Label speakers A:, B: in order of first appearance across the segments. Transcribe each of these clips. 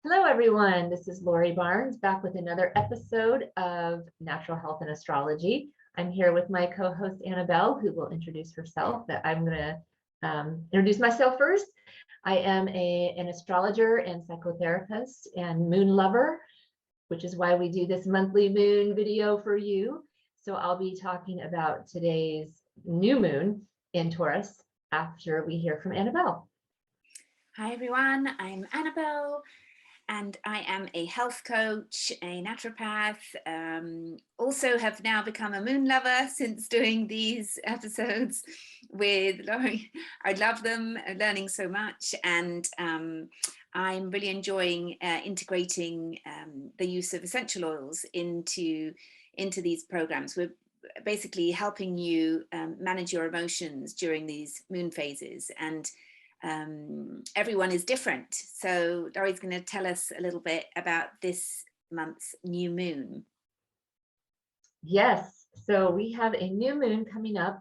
A: Hello, everyone. This is Lori Barnes back with another episode of Natural Health and Astrology. I'm here with my co-host Annabelle, who will introduce herself. But I'm going to introduce myself first. I am an astrologer and psychotherapist and moon lover, which is why we do this monthly moon video for you. So I'll be talking about today's new moon in Taurus after we hear from Annabelle.
B: Hi everyone, I'm Annabelle and I am a health coach, a naturopath, also have now become a moon lover since doing these episodes with Lori. I love them, learning so much, and I'm really enjoying integrating the use of essential oils into these programs. We're basically helping you manage your emotions during these moon phases, and everyone is different. So Lori's going to tell us a little bit about this month's new moon.
A: Yes, so we have a new moon coming up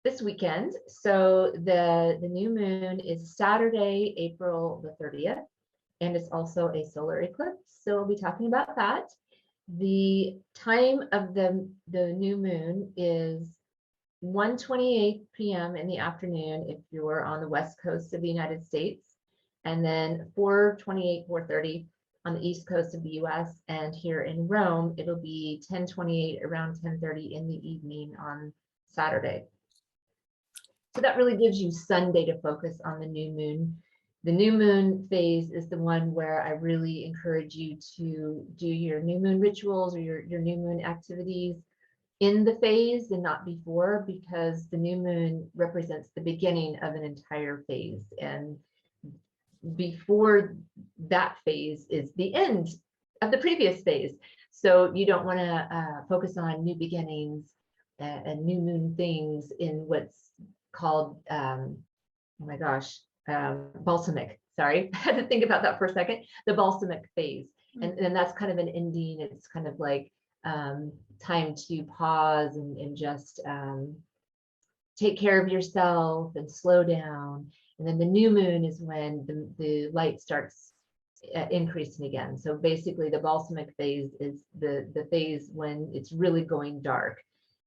A: this weekend. So the new moon is Saturday, April the 30th, and it's also a solar eclipse. So we'll be talking about that. The time of the new moon is 1:28 p.m. in the afternoon if you're on the west coast of the United States, and then 4:28, 4:30 on the east coast of the US, and here in Rome it'll be 10:28 around 10:30 in the evening on Saturday. So that really gives you Sunday to focus on the new moon. The new moon phase is the one where I really encourage you to do your new moon rituals or your new moon activities in the phase and not before, because the new moon represents the beginning of an entire phase, and before that phase is the end of the previous phase. So you don't want to focus on new beginnings and new moon things in what's called balsamic. Sorry, I had to think about that for a second. The balsamic phase, and that's kind of an ending. It's kind of like time to pause and just take care of yourself and slow down. And then the new moon is when the light starts increasing again. So basically the balsamic phase is the phase when it's really going dark.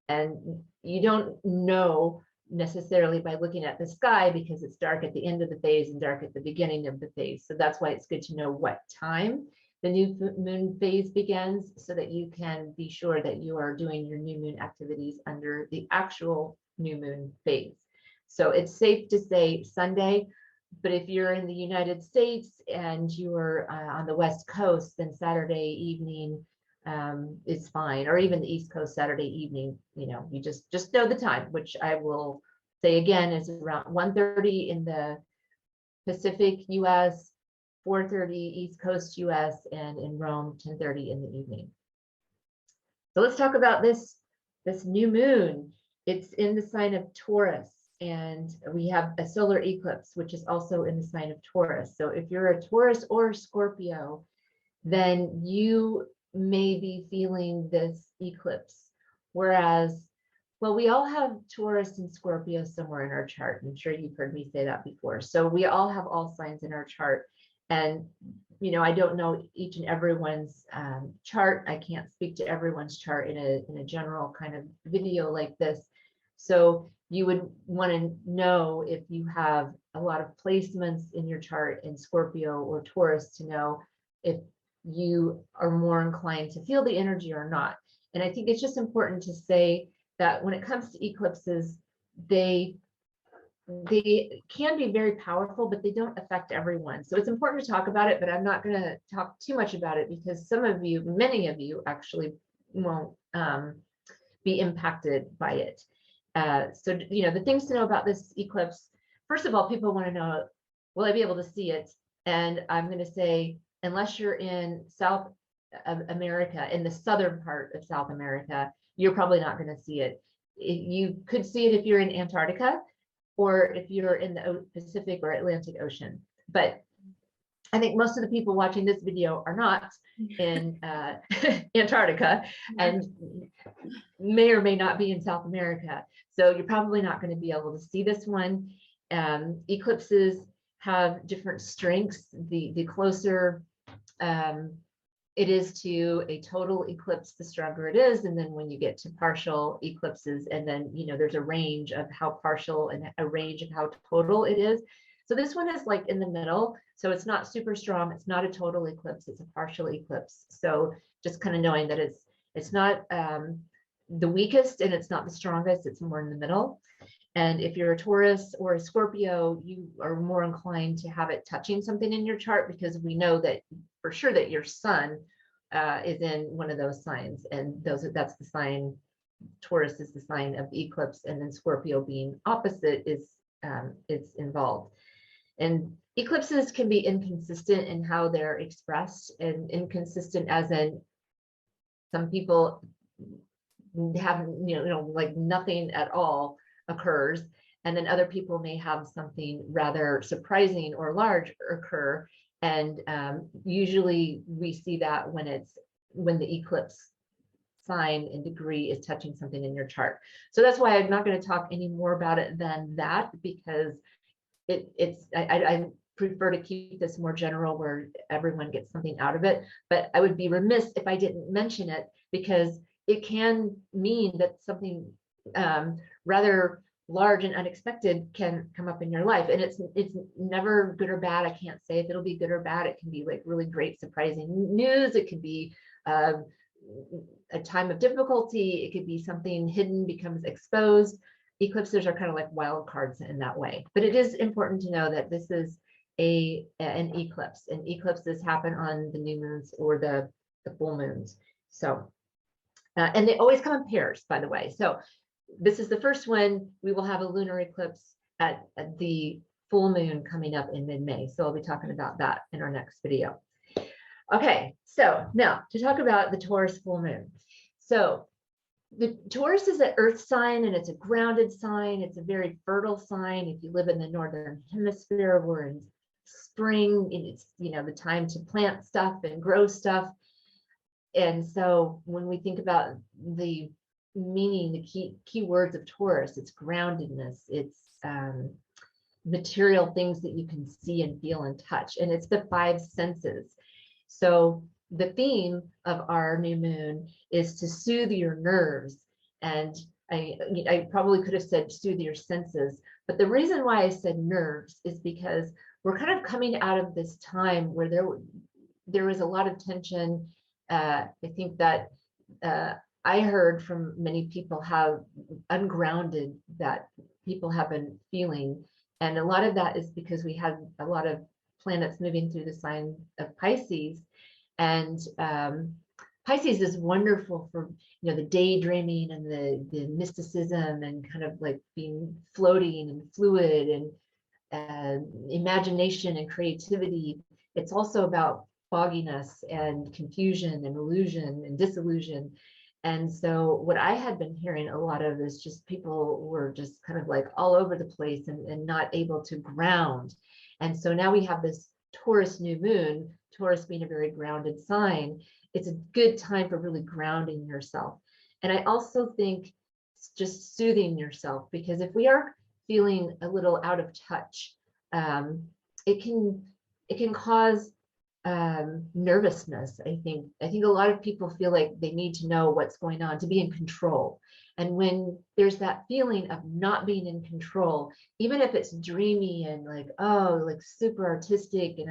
A: And you don't know necessarily by looking at the sky, because it's dark at the end of the phase and dark at the beginning of the phase. So that's why it's good to know what time the new moon phase begins, so that you can be sure that you are doing your new moon activities under the actual new moon phase. So it's safe to say Sunday, but if you're in the United States and you're on the West Coast, then Saturday evening is fine, or even the East Coast Saturday evening. You just know the time, which I will say again is around 1:30 in the Pacific US, 4:30 East Coast US, and in Rome 10:30 in the evening. So let's talk about this new moon. It's in the sign of Taurus, and we have a solar eclipse, which is also in the sign of Taurus. So if you're a Taurus or Scorpio, then you may be feeling this eclipse. Whereas, well, we all have Taurus and Scorpio somewhere in our chart. I'm sure you've heard me say that before. So we all have all signs in our chart. And, I don't know each and everyone's chart. I can't speak to everyone's chart in a general kind of video like this. So you would want to know if you have a lot of placements in your chart in Scorpio or Taurus to know if you are more inclined to feel the energy or not. And I think it's just important to say that when it comes to eclipses, they can be very powerful, but they don't affect everyone. So it's important to talk about it, but I'm not going to talk too much about it, because many of you actually won't be impacted by it. So the things to know about this eclipse, first of all, people want to know, will I be able to see it? And I'm going to say, unless you're in South America, in the southern part of South America, you're probably not going to see it. You could see it if you're in Antarctica, or if you're in the Pacific or Atlantic Ocean. But I think most of the people watching this video are not in Antarctica and may or may not be in South America. So you're probably not going to be able to see this one. Eclipses have different strengths. The closer it is to a total eclipse, the stronger it is. And then when you get to partial eclipses, and then, there's a range of how partial and a range of how total it is. So this one is like in the middle. So it's not super strong. It's not a total eclipse. It's a partial eclipse. So just kind of knowing that it's not the weakest and it's not the strongest. It's more in the middle. And if you're a Taurus or a Scorpio, you are more inclined to have it touching something in your chart, because we know that for sure that your sun is in one of those signs. And that's the sign. Taurus is the sign of the eclipse, and then Scorpio being opposite is involved. And eclipses can be inconsistent in how they're expressed, and inconsistent as in some people have, like nothing at all occurs. And then other people may have something rather surprising or large occur. And usually we see that when the eclipse sign and degree is touching something in your chart. So that's why I'm not going to talk any more about it than that, because I prefer to keep this more general where everyone gets something out of it. But I would be remiss if I didn't mention it, because it can mean that something rather large and unexpected can come up in your life. And it's never good or bad. I can't say if it'll be good or bad. It can be like really great, surprising news. It could be a time of difficulty. It could be something hidden becomes exposed. Eclipses are kind of like wild cards in that way. But it is important to know that this is an eclipse, and eclipses happen on the new moons or the full moons. So, and they always come in pairs, by the way. So this is the first one. We will have a lunar eclipse at the full moon coming up in mid-May. So I'll be talking about that in our next video. Okay, so now to talk about the Taurus full moon. So the Taurus is an earth sign, and it's a grounded sign. It's a very fertile sign. If you live in the northern hemisphere, we're in spring, and it's the time to plant stuff and grow stuff. And so when we think about the meaning, the key words of Taurus, it's groundedness, it's material things that you can see and feel and touch, and it's the five senses. So the theme of our new moon is to soothe your nerves. And I probably could have said soothe your senses, but the reason why I said nerves is because we're kind of coming out of this time where there was a lot of tension. I think that I heard from many people how ungrounded that people have been feeling. And a lot of that is because we had a lot of planets moving through the sign of Pisces. And Pisces is wonderful for the daydreaming and the mysticism and kind of like being floating and fluid and imagination and creativity. It's also about fogginess and confusion and illusion and disillusion. And so what I had been hearing a lot of is just people were just kind of like all over the place and not able to ground. And so now we have this Taurus new moon, Taurus being a very grounded sign. It's a good time for really grounding yourself. And I also think just soothing yourself, because if we are feeling a little out of touch, it can cause nervousness. I think a lot of people feel like they need to know what's going on, to be in control. And when there's that feeling of not being in control, even if it's dreamy and like, oh, like super artistic, and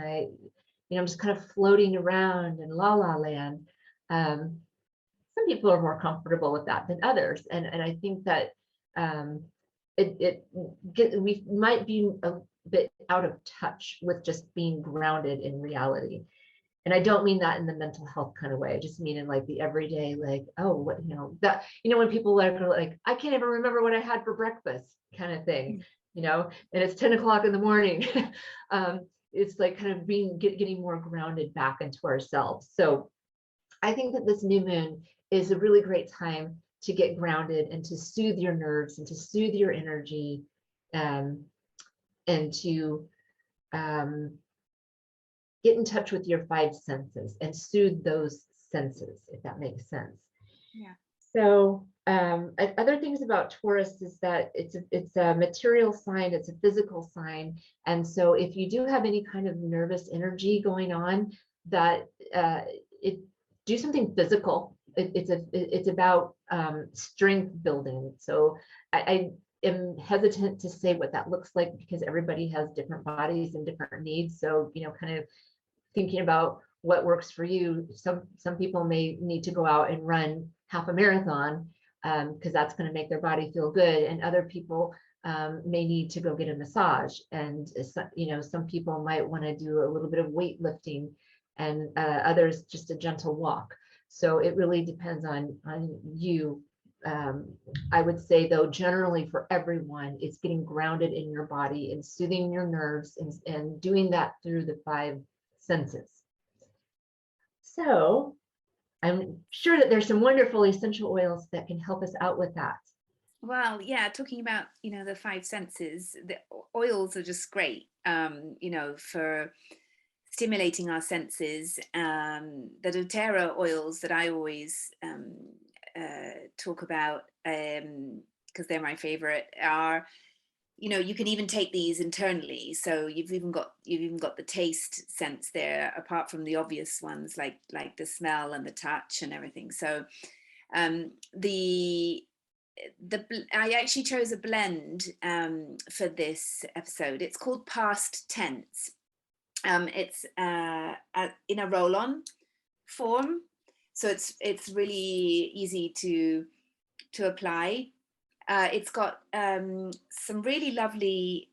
A: I'm just kind of floating around in la la land. Some people are more comfortable with that than others. And I think that we might be a bit out of touch with just being grounded in reality. And I don't mean that in the mental health kind of way. I just mean in like the everyday, like, oh, what, that, when people are like, I can't even remember what I had for breakfast kind of thing, and it's 10 o'clock in the morning. It's like kind of getting more grounded back into ourselves. So I think that this new moon is a really great time to get grounded and to soothe your nerves and to soothe your energy, and to get in touch with your five senses and soothe those senses, if that makes sense.
B: Yeah.
A: So other things about Taurus is that it's a material sign, it's a physical sign. And so if you do have any kind of nervous energy going on, that it do something physical. It's about strength building. So I am hesitant to say what that looks like because everybody has different bodies and different needs. So, kind of thinking about what works for you. Some people may need to go out and run half a marathon because that's going to make their body feel good, and other people may need to go get a massage, and some people might want to do a little bit of weightlifting, and others just a gentle walk. So it really depends on you. I would say, though, generally for everyone, it's getting grounded in your body and soothing your nerves, and doing that through the 5 senses. So I'm sure that there's some wonderful essential oils that can help us out with that.
B: Well, yeah, talking about, the 5 senses, the oils are just great, for stimulating our senses. The doTERRA oils that I always talk about, because they're my favorite, are, you can even take these internally. So you've even got the taste sense there, apart from the obvious ones like the smell and the touch and everything. So I actually chose a blend for this episode. It's called Past Tense. It's in a roll-on form, so it's really easy to apply. It's got some really lovely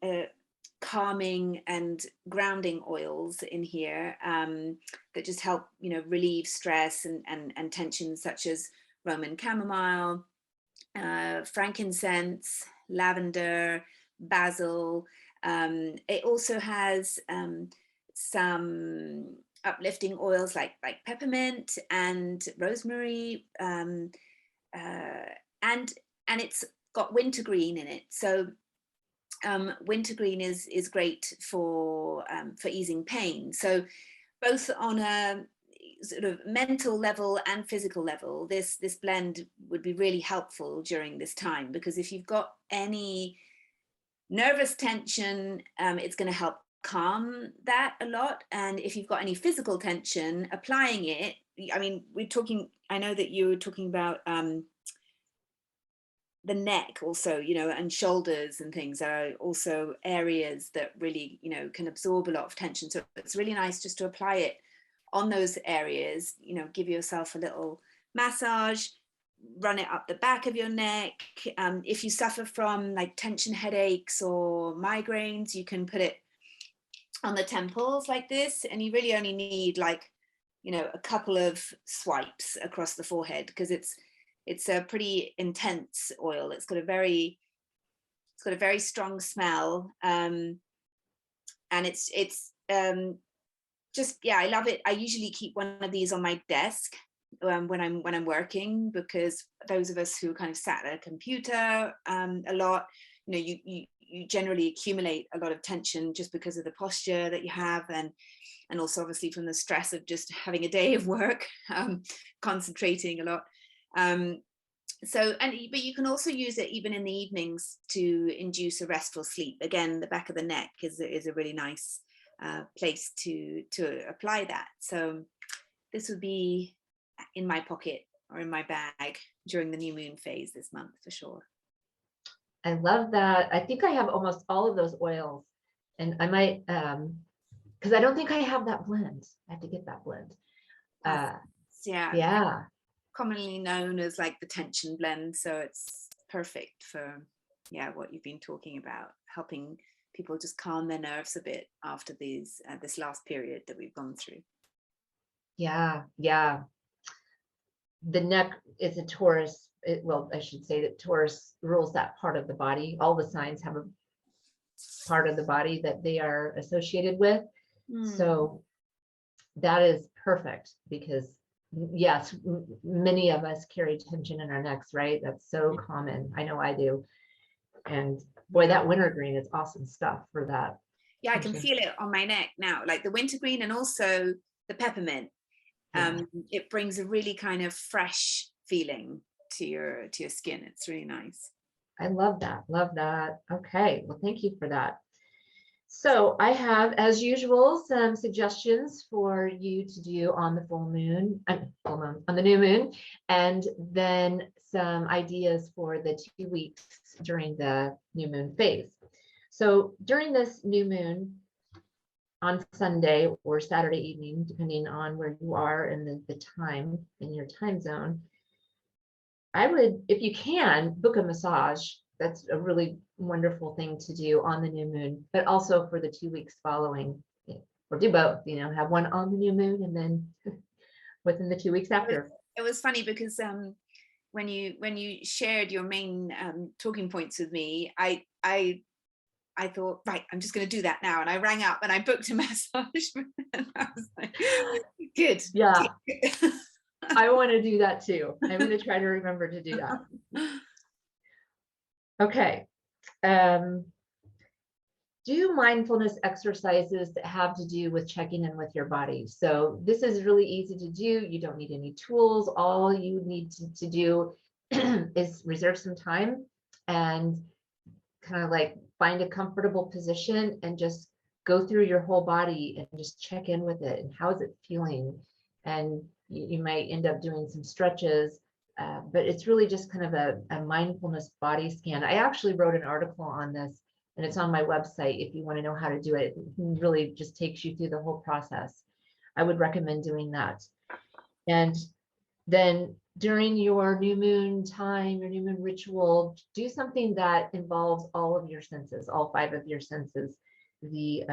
B: calming and grounding oils in here that just help relieve stress and tension, such as Roman chamomile, frankincense, lavender, basil. It also has some uplifting oils like peppermint and rosemary, and it's got wintergreen in it. So wintergreen is great for easing pain. So both on a sort of mental level and physical level, this blend would be really helpful during this time, because if you've got any nervous tension, it's going to help calm that a lot. And if you've got any physical tension, applying it, I know that you were talking about the neck also, and shoulders and things are also areas that really, can absorb a lot of tension. So it's really nice just to apply it on those areas, give yourself a little massage, run it up the back of your neck. If you suffer from like tension headaches or migraines, you can put it on the temples like this, and you really only need a couple of swipes across the forehead, because it's a pretty intense oil. It's got a very strong smell, and it's just, yeah, I love it. I usually keep one of these on my desk when I'm working, because those of us who kind of sat at a computer a lot, you generally accumulate a lot of tension just because of the posture that you have, and also obviously from the stress of just having a day of work, concentrating a lot. But you can also use it even in the evenings to induce a restful sleep. Again, the back of the neck is a really nice place to apply that. So this would be in my pocket or in my bag during the new moon phase this month for sure.
A: I love that. I think I have almost all of those oils, and I might, because I don't think I have that blend. I have to get that blend. Yeah.
B: Commonly known as like the tension blend. So it's perfect for, what you've been talking about, helping people just calm their nerves a bit after this last period that we've gone through.
A: Yeah. The neck is a Taurus. I should say that Taurus rules that part of the body. All the signs have a part of the body that they are associated with. So that is perfect, because yes, many of us carry tension in our necks, right? That's so common. I know I do. And boy, that wintergreen is awesome stuff for that.
B: Yeah, I can feel it on my neck now, like the wintergreen and also the peppermint. It brings a really kind of fresh feeling to your skin. It's really nice.
A: I love that. Okay, well, thank you for that. So I have, as usual, some suggestions for you to do on the full moon, on the new moon, and then some ideas for the 2 weeks during the new moon phase. So during this new moon on Sunday or Saturday evening, depending on where you are and the time in your time zone, I would, if you can, book a massage. That's a really wonderful thing to do on the new moon, but also for the 2 weeks following, or do both, have one on the new moon and then within the 2 weeks after.
B: It was funny because when you shared your main talking points with me, I thought, right, I'm just going to do that now, and I rang up and I booked a massage. And I was like, good.
A: Yeah. I want to do that too. I'm going to try to remember to do that. Okay. Do mindfulness exercises that have to do with checking in with your body. So this is really easy to do. You don't need any tools. All you need to do is reserve some time and kind of like find a comfortable position and just go through your whole body and just check in with it. And how is it feeling? And you might end up doing some stretches, but it's really just kind of a mindfulness body scan. I actually wrote an article on this, and it's on my website if you want to know how to do it. It really just takes you through the whole process. I would recommend doing that. And then during your new moon time, your new moon ritual, do something that involves all of your senses, all 5 of your senses. The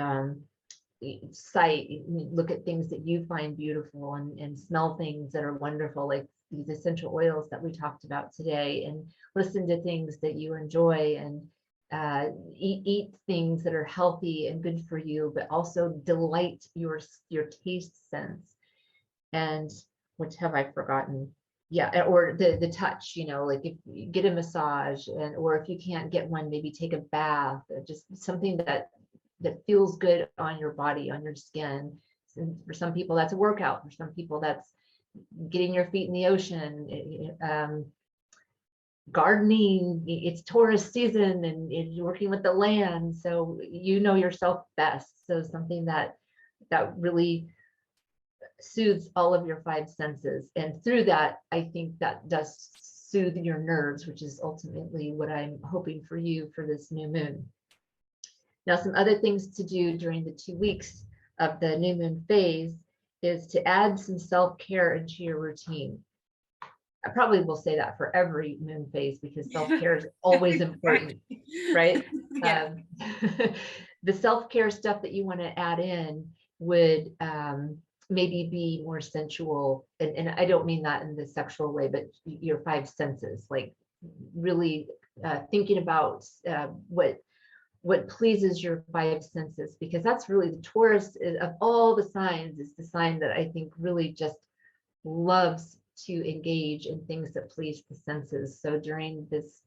A: sight, look at things that you find beautiful and smell things that are wonderful, like these essential oils that we talked about today, and listen to things that you enjoy, and eat things that are healthy and good for you, but also delight your taste sense. And what have I forgotten? Yeah, or the touch, like if you get a massage, or if you can't get one, maybe take a bath, just something that feels good on your body, on your skin. And for some people, that's a workout. For some people, that's getting your feet in the ocean. Gardening, it's Taurus season, and you're working with the land, so you know yourself best. So something that really soothes all of your 5 senses, and through that, I think that does soothe your nerves, which is ultimately what I'm hoping for you for this new moon. Now, some other things to do during the 2 weeks of the new moon phase is to add some self-care into your routine. I probably will say that for every moon phase, because self-care is always important, right?
B: Yeah.
A: The self-care stuff that you want to add in would maybe be more sensual. And I don't mean that in the sexual way, but your 5 senses, like really thinking about what pleases your 5 senses, because that's really the Taurus of all the signs, is the sign that I think really just loves to engage in things that please the senses. So during this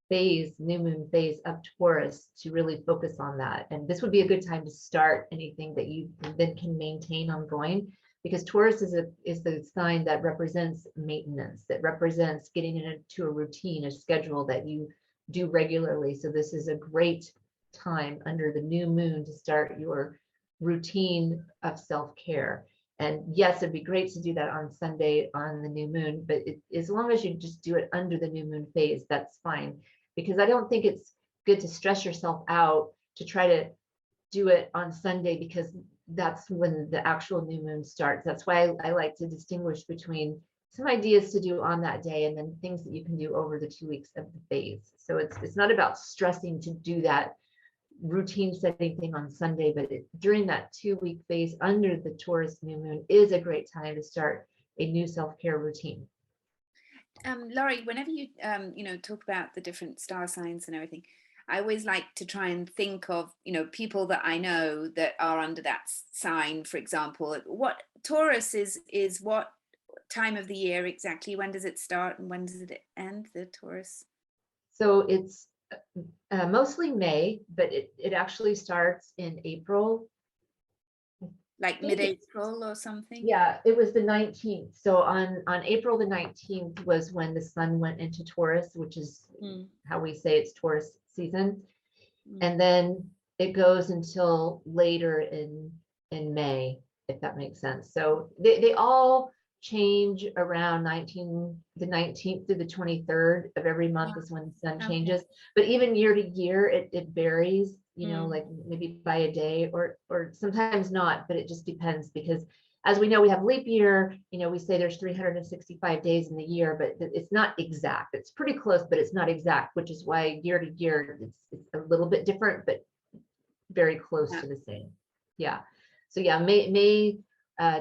A: phase, new moon phase of Taurus, to really focus on that. And this would be a good time to start anything that you then can maintain ongoing, because Taurus is the sign that represents maintenance, that represents getting into a routine, a schedule that you do regularly. So this is a great time under the new moon to start your routine of self-care. And yes, it'd be great to do that on Sunday on the new moon, but as long as you just do it under the new moon phase, that's fine. Because I don't think it's good to stress yourself out to try to do it on Sunday, because that's when the actual new moon starts. That's why I like to distinguish between some ideas to do on that day and then things that you can do over the 2 weeks of the phase. So it's not about stressing to do that routine setting thing on Sunday, but during that 2-week phase under the Taurus new moon is a great time to start a new self-care routine.
B: Laurie, whenever you talk about the different star signs and everything, I always like to try and think of people that I know that are under that sign. For example, what Taurus is what time of the year exactly? When does it start and when does it end, the Taurus?
A: So it's mostly May, but it actually starts in April.
B: Like mid-April or something?
A: Yeah, it was the 19th. So on April the 19th was when the sun went into Taurus, which is how we say it's Taurus season. And then it goes until later in May, if that makes sense. So they all change around the 19th through the 23rd of every month is when the sun changes. But even year to year, it varies, you know, like maybe by a day or sometimes not, but it just depends, because as we know, we have leap year, you know, we say there's 365 days in the year, but it's not exact. It's pretty close, but it's not exact, which is why year to year, it's a little bit different, but very close to the same. Yeah. So yeah,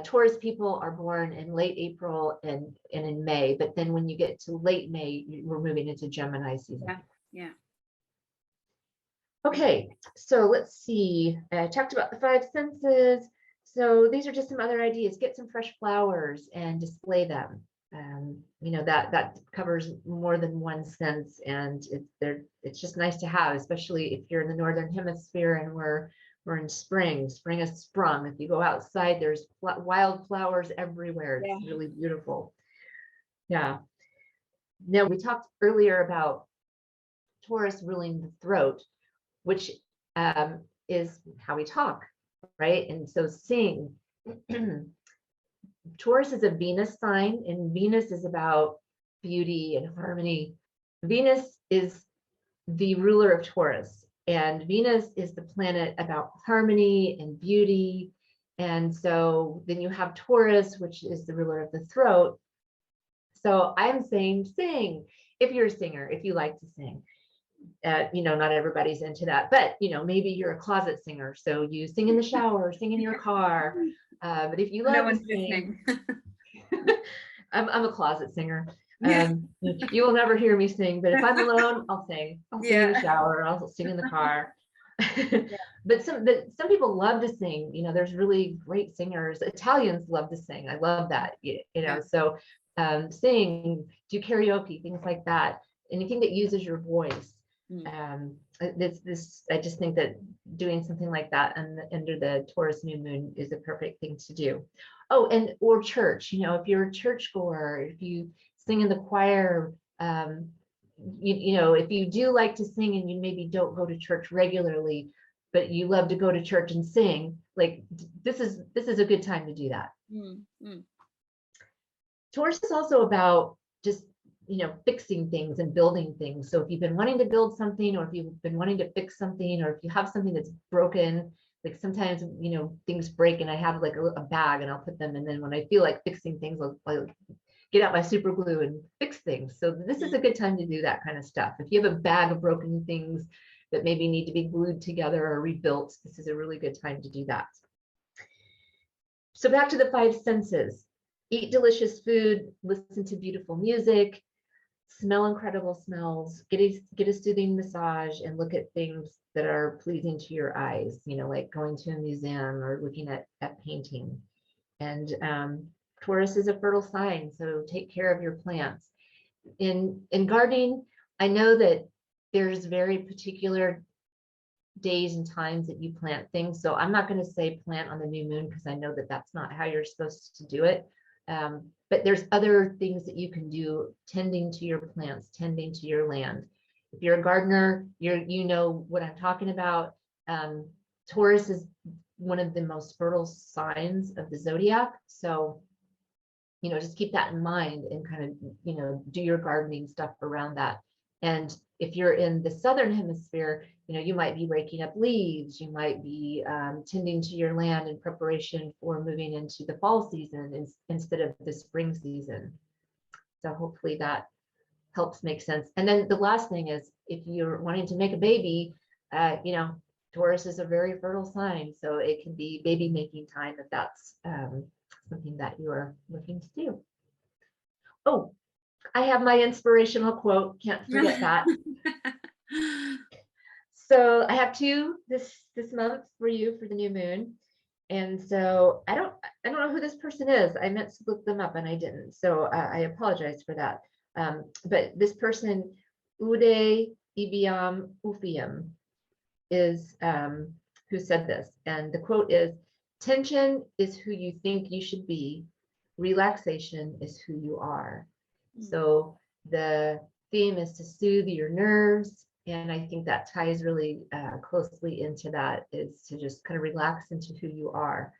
A: Taurus people are born in late April and in May, but then when you get to late May, we're moving into Gemini season.
B: Yeah.
A: Okay, so let's see. I talked about the 5 senses. So these are just some other ideas. Get some fresh flowers and display them. You know, that covers more than one sense, and it's just nice to have, especially if you're in the northern hemisphere and we're in spring. Spring has sprung. If you go outside, there's wild flowers everywhere. It's really beautiful. Yeah. Now, we talked earlier about Taurus ruling the throat, which is how we talk, right? And so sing. Taurus is a Venus sign, and Venus is about beauty and harmony. Venus is the ruler of Taurus, and Venus is the planet about harmony and beauty. And so then you have Taurus, which is the ruler of the throat. So I'm saying sing. If you're a singer, if you like to sing. You know, not everybody's into that, but you know, maybe you're a closet singer, so you sing in the shower, sing in your car. But if you love to sing, I'm a closet singer. You will never hear me sing, but if I'm alone, I'll sing. I'll sing in the shower, I'll sing in the car. But some people love to sing. You know, there's really great singers. Italians love to sing. I love that. You know, so sing, do karaoke, things like that. Anything that uses your voice. I just think that doing something like that under the Taurus new moon is a perfect thing to do. Oh, or church, you know, if you're a churchgoer, if you sing in the choir, you know, if you do like to sing and you maybe don't go to church regularly, but you love to go to church and sing, like this is a good time to do that. Taurus is also about just, you know, fixing things and building things. So if you've been wanting to build something, or if you've been wanting to fix something, or if you have something that's broken, like sometimes, you know, things break and I have like a bag and I'll put them, and then when I feel like fixing things, I'll get out my super glue and fix things. So this is a good time to do that kind of stuff. If you have a bag of broken things that maybe need to be glued together or rebuilt, this is a really good time to do that. So back to the 5 senses. Eat delicious food, listen to beautiful music, smell incredible smells, get a soothing massage, and look at things that are pleasing to your eyes, you know, like going to a museum or looking at painting. And Taurus is a fertile sign, so take care of your plants. In gardening, I know that there's very particular days and times that you plant things. So I'm not going to say plant on the new moon, because I know that that's not how you're supposed to do it. But there's other things that you can do, tending to your plants, tending to your land. If you're a gardener, you know what I'm talking about. Taurus is one of the most fertile signs of the zodiac. So, you know, just keep that in mind and kind of, you know, do your gardening stuff around that. And if you're in the southern hemisphere, you know, you might be raking up leaves, you might be tending to your land in preparation for moving into the fall season instead of the spring season. So hopefully that helps make sense. And then the last thing is, if you're wanting to make a baby, you know, Taurus is a very fertile sign, so it can be baby making time if that's something that you're looking to do. Oh, I have my inspirational quote, can't forget that. So I have 2 this month for you for the new moon. And so I don't know who this person is. I meant to look them up and I didn't. So I apologize for that. But this person, Ude Ibiam Ufiam, is who said this. And the quote is, "Tension is who you think you should be. Relaxation is who you are." So the theme is to soothe your nerves And I think that ties really closely into that, is to just kind of relax into who you are.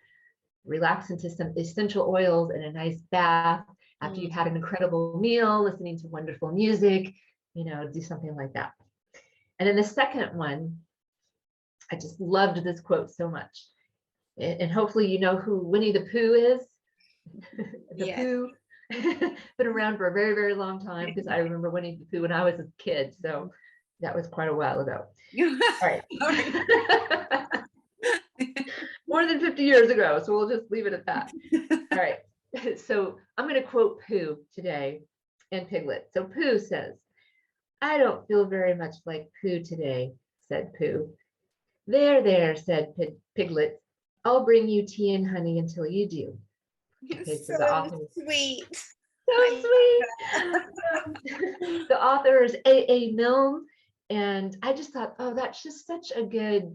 A: Relax into some essential oils and a nice bath after you've had an incredible meal, listening to wonderful music, do something like that. And then the second one, I just loved this quote so much. And hopefully you know who Winnie the Pooh is. The Pooh. Been around for a very, very long time, because I remember Winnie the Pooh when I was a kid. So that was quite a while ago. All right. More than 50 years ago. So we'll just leave it at that. All right. So I'm going to quote Pooh today and Piglet. So Pooh says, "I don't feel very much like Pooh today," said Pooh. "There, there," said Piglet. "I'll bring you tea and honey until you do." Okay, so the author,
B: sweet.
A: So sweet. The author is A.A. Milne. And I just thought, oh, that's just such a good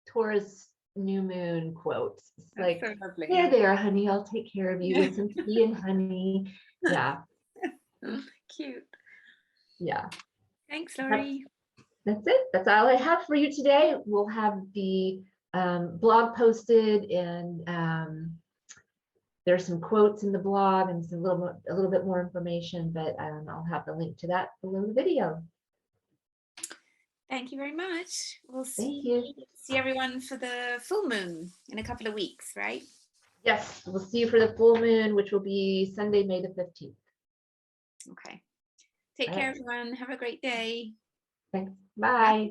A: Taurus new moon quote. It's like, so lovely. There, there, honey, I'll take care of you with some tea and honey. Yeah.
B: Cute.
A: Yeah.
B: Thanks, Laurie.
A: That's it. That's all I have for you today. We'll have the blog posted, and there's some quotes in the blog and a little bit more information, but I'll have the link to that below the video.
B: Thank you very much. We'll see everyone for the full moon in a couple of weeks, right?
A: Yes, we'll see you for the full moon, which will be Sunday, May the 15th.
B: Okay. Take care, everyone. Have a great day.
A: Thanks. Bye.